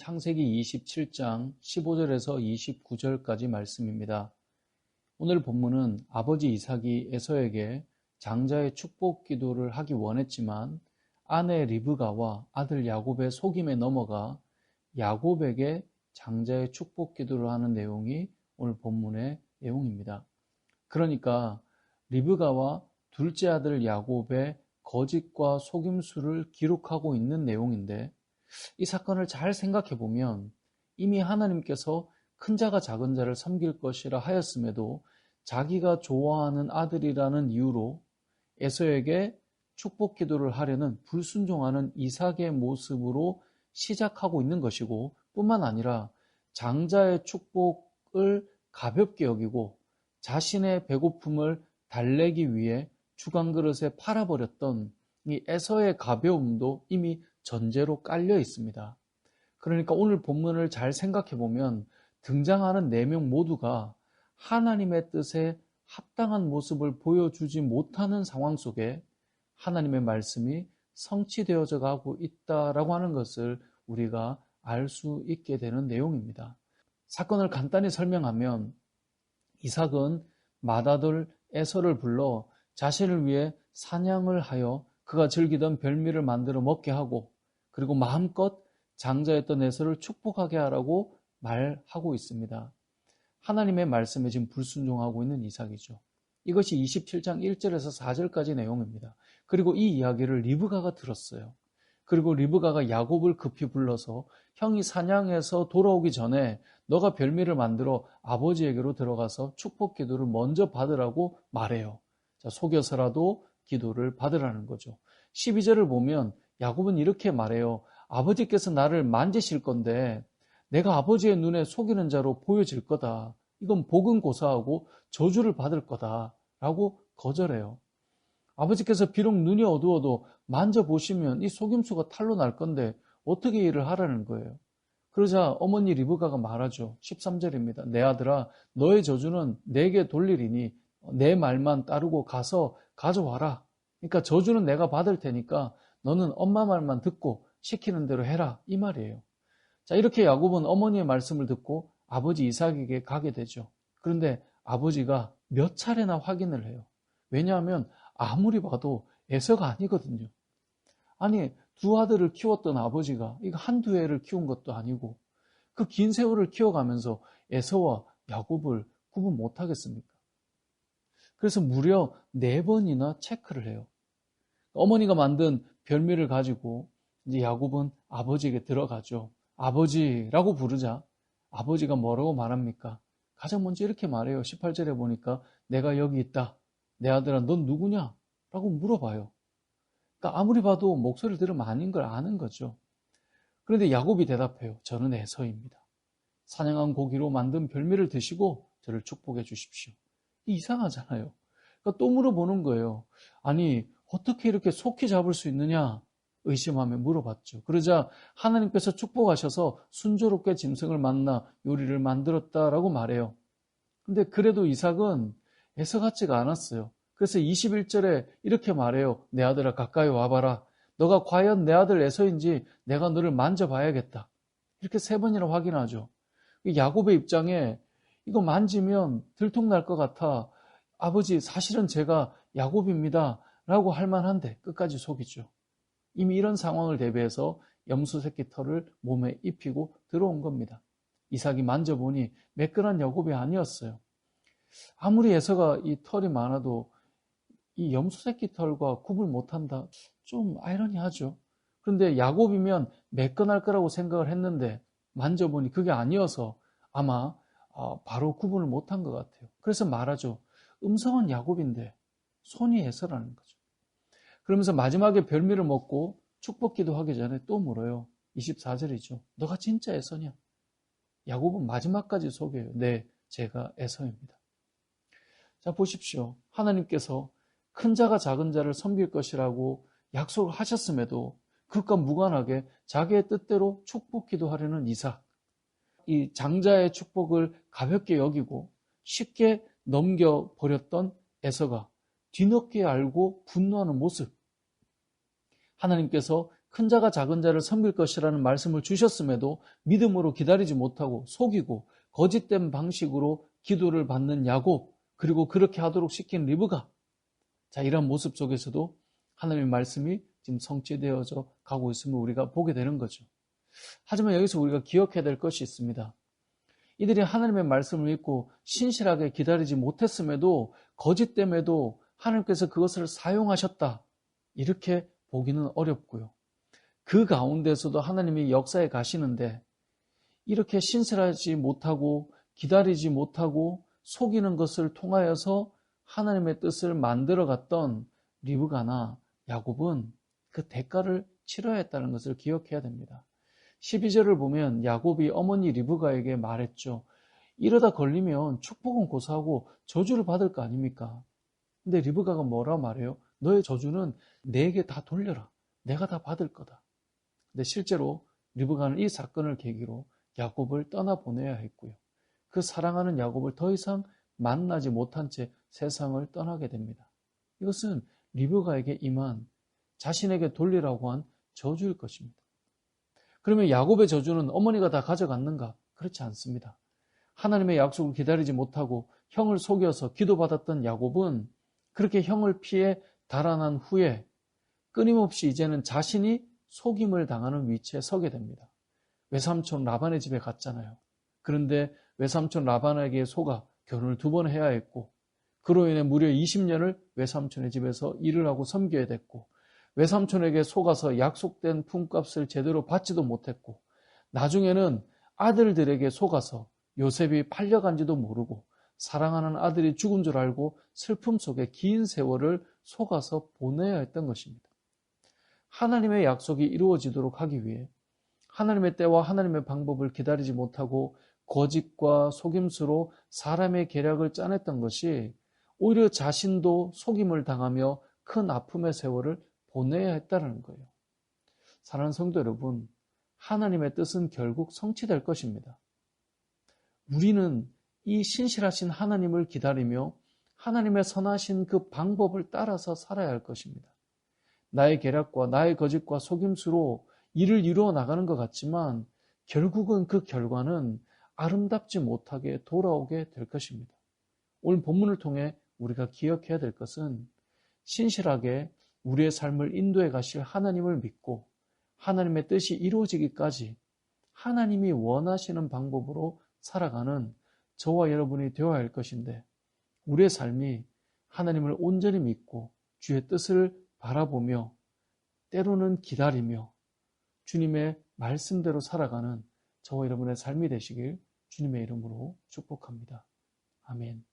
창세기 27장 15절에서 29절까지 말씀입니다. 오늘 본문은 아버지 이삭이 에서에게 장자의 축복 기도를 하기 원했지만 아내 리브가와 아들 야곱의 속임에 넘어가 야곱에게 장자의 축복 기도를 하는 내용이 오늘 본문의 내용입니다. 그러니까 리브가와 둘째 아들 야곱의 거짓과 속임수를 기록하고 있는 내용인데, 이 사건을 잘 생각해 보면 이미 하나님께서 큰 자가 작은 자를 섬길 것이라 하였음에도 자기가 좋아하는 아들이라는 이유로 에서에게 축복 기도를 하려는 불순종하는 이삭의 모습으로 시작하고 있는 것이고, 뿐만 아니라 장자의 축복을 가볍게 여기고 자신의 배고픔을 달래기 위해 주간 그릇에 팔아버렸던 이 에서의 가벼움도 이미 전제로 깔려 있습니다. 그러니까 오늘 본문을 잘 생각해 보면 등장하는 4명 모두가 하나님의 뜻에 합당한 모습을 보여주지 못하는 상황 속에 하나님의 말씀이 성취되어져 가고 있다라고 하는 것을 우리가 알 수 있게 되는 내용입니다. 사건을 간단히 설명하면 이삭은 맏아들 에서를 불러 자신을 위해 사냥을 하여 그가 즐기던 별미를 만들어 먹게 하고, 그리고 마음껏 장자였던 에서를 축복하게 하라고 말하고 있습니다. 하나님의 말씀에 지금 불순종하고 있는 이삭이죠. 이것이 27장 1절에서 4절까지 내용입니다. 그리고 이 이야기를 리브가가 들었어요. 그리고 리브가가 야곱을 급히 불러서 형이 사냥해서 돌아오기 전에 너가 별미를 만들어 아버지에게로 들어가서 축복 기도를 먼저 받으라고 말해요. 자, 속여서라도 기도를 받으라는 거죠. 12절을 보면 야곱은 이렇게 말해요. 아버지께서 나를 만지실 건데 내가 아버지의 눈에 속이는 자로 보여질 거다. 이건 복은 고사하고 저주를 받을 거다 라고 거절해요. 아버지께서 비록 눈이 어두워도 만져보시면 이 속임수가 탄로 날 건데 어떻게 일을 하라는 거예요. 그러자 어머니 리브가가 말하죠. 13절입니다. 내 아들아, 너의 저주는 내게 돌리리니 내 말만 따르고 가서 가져와라. 그러니까 저주는 내가 받을 테니까 너는 엄마 말만 듣고 시키는 대로 해라, 이 말이에요. 자, 이렇게 야곱은 어머니의 말씀을 듣고 아버지 이삭에게 가게 되죠. 그런데 아버지가 몇 차례나 확인을 해요. 왜냐하면 아무리 봐도 에서가 아니거든요. 아니, 두 아들을 키웠던 아버지가 이거 한두 해를 키운 것도 아니고 그 긴 세월을 키워가면서 에서와 야곱을 구분 못하겠습니까? 그래서 무려 4번이나 체크를 해요. 어머니가 만든 별미를 가지고 이제 야곱은 아버지에게 들어가죠. 아버지라고 부르자 아버지가 뭐라고 말합니까? 가장 먼저 이렇게 말해요. 18절에 보니까 내가 여기 있다. 내 아들아, 넌 누구냐? 라고 물어봐요. 그러니까 아무리 봐도 목소리를 들으면 아닌 걸 아는 거죠. 그런데 야곱이 대답해요. 저는 에서입니다. 사냥한 고기로 만든 별미를 드시고 저를 축복해 주십시오. 이상하잖아요. 그러니까 또 물어보는 거예요. 아니, 어떻게 이렇게 속히 잡을 수 있느냐? 의심하며 물어봤죠. 그러자 하나님께서 축복하셔서 순조롭게 짐승을 만나 요리를 만들었다라고 말해요. 근데 그래도 이삭은 에서 같지가 않았어요. 그래서 21절에 이렇게 말해요. 내 아들아, 가까이 와봐라. 너가 과연 내 아들 에서인지 내가 너를 만져봐야겠다. 이렇게 3번이나 확인하죠. 야곱의 입장에 이거 만지면 들통날 것 같아. 아버지, 사실은 제가 야곱입니다. 라고 할 만한데 끝까지 속이죠. 이미 이런 상황을 대비해서 염소 새끼 털을 몸에 입히고 들어온 겁니다. 이삭이 만져보니 매끈한 야곱이 아니었어요. 아무리 에서가 이 털이 많아도 이 염소 새끼 털과 구분 못한다. 좀 아이러니하죠. 그런데 야곱이면 매끈할 거라고 생각을 했는데 만져보니 그게 아니어서 아마 바로 구분을 못한 것 같아요. 그래서 말하죠. 음성은 야곱인데 손이 에서라는 거죠. 그러면서 마지막에 별미를 먹고 축복 기도하기 전에 또 물어요. 24절이죠. 너가 진짜 에서냐? 야곱은 마지막까지 속여요. 네, 제가 에서입니다. 자, 보십시오. 하나님께서 큰 자가 작은 자를 섬길 것이라고 약속을 하셨음에도 그것과 무관하게 자기의 뜻대로 축복 기도하려는 이삭. 이 장자의 축복을 가볍게 여기고 쉽게 넘겨버렸던 에서가 뒤늦게 알고 분노하는 모습. 하나님께서 큰 자가 작은 자를 섬길 것이라는 말씀을 주셨음에도 믿음으로 기다리지 못하고 속이고 거짓된 방식으로 기도를 받는 야곱, 그리고 그렇게 하도록 시킨 리브가, 자, 이런 모습 속에서도 하나님의 말씀이 지금 성취되어져 가고 있음을 우리가 보게 되는 거죠. 하지만 여기서 우리가 기억해야 될 것이 있습니다. 이들이 하나님의 말씀을 믿고 신실하게 기다리지 못했음에도 거짓됨에도 하나님께서 그것을 사용하셨다, 이렇게 보기는 어렵고요. 그 가운데서도 하나님이 역사에 가시는데 이렇게 신실하지 못하고 기다리지 못하고 속이는 것을 통하여서 하나님의 뜻을 만들어갔던 리브가나 야곱은 그 대가를 치러야 했다는 것을 기억해야 됩니다. 12절을 보면 야곱이 어머니 리브가에게 말했죠. 이러다 걸리면 축복은 고사하고 저주를 받을 거 아닙니까? 근데 리브가가 뭐라고 말해요? 너의 저주는 내게 다 돌려라. 내가 다 받을 거다. 근데 실제로 리브가는 이 사건을 계기로 야곱을 떠나보내야 했고요. 그 사랑하는 야곱을 더 이상 만나지 못한 채 세상을 떠나게 됩니다. 이것은 리브가에게 임한 자신에게 돌리라고 한 저주일 것입니다. 그러면 야곱의 저주는 어머니가 다 가져갔는가? 그렇지 않습니다. 하나님의 약속을 기다리지 못하고 형을 속여서 기도받았던 야곱은 그렇게 형을 피해 달아난 후에 끊임없이 이제는 자신이 속임을 당하는 위치에 서게 됩니다. 외삼촌 라반의 집에 갔잖아요. 그런데 외삼촌 라반에게 속아 결혼을 2번 해야 했고, 그로 인해 무려 20년을 외삼촌의 집에서 일을 하고 섬겨야 됐고, 외삼촌에게 속아서 약속된 품값을 제대로 받지도 못했고, 나중에는 아들들에게 속아서 요셉이 팔려간지도 모르고 사랑하는 아들이 죽은 줄 알고 슬픔 속에 긴 세월을 속아서 보내야 했던 것입니다. 하나님의 약속이 이루어지도록 하기 위해 하나님의 때와 하나님의 방법을 기다리지 못하고 거짓과 속임수로 사람의 계략을 짜냈던 것이 오히려 자신도 속임을 당하며 큰 아픔의 세월을 보내야 했다는 거예요. 사랑하는 성도 여러분, 하나님의 뜻은 결국 성취될 것입니다. 우리는 이 신실하신 하나님을 기다리며 하나님의 선하신 그 방법을 따라서 살아야 할 것입니다. 나의 계략과 나의 거짓과 속임수로 일을 이루어 나가는 것 같지만 결국은 그 결과는 아름답지 못하게 돌아오게 될 것입니다. 오늘 본문을 통해 우리가 기억해야 될 것은 신실하게 우리의 삶을 인도해 가실 하나님을 믿고 하나님의 뜻이 이루어지기까지 하나님이 원하시는 방법으로 살아가는 저와 여러분이 되어야 할 것인데, 우리의 삶이 하나님을 온전히 믿고 주의 뜻을 바라보며 때로는 기다리며 주님의 말씀대로 살아가는 저와 여러분의 삶이 되시길 주님의 이름으로 축복합니다. 아멘.